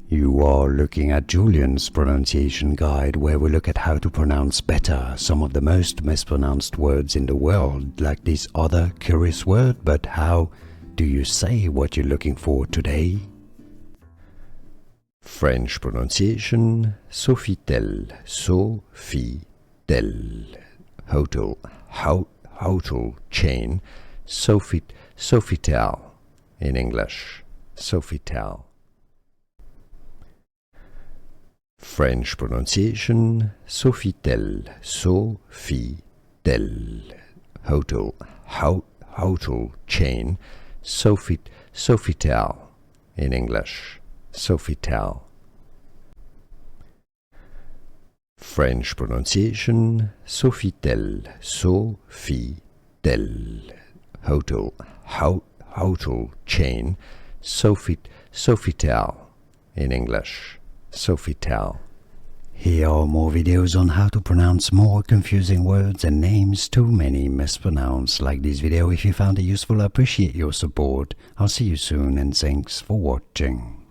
You are looking at Julian's pronunciation guide, where we look at how to pronounce better some of the most mispronounced words in the world, like this other curious word. But how do you say what you're looking for today? French pronunciation: Sofitel, Sofitel. Hotel chain, Sofitel in English, Sofitel. French pronunciation: Sofitel, Sofitel. Hotel chain, Sofitel in English, Sofitel. French pronunciation: Sofitel, Sofitel. Hotel chain, Sofitel in English, Sofitel. Here are more videos on how to pronounce more confusing words and names too many mispronounced. Like this video if you found it useful. I appreciate your support. I'll see you soon and thanks for watching.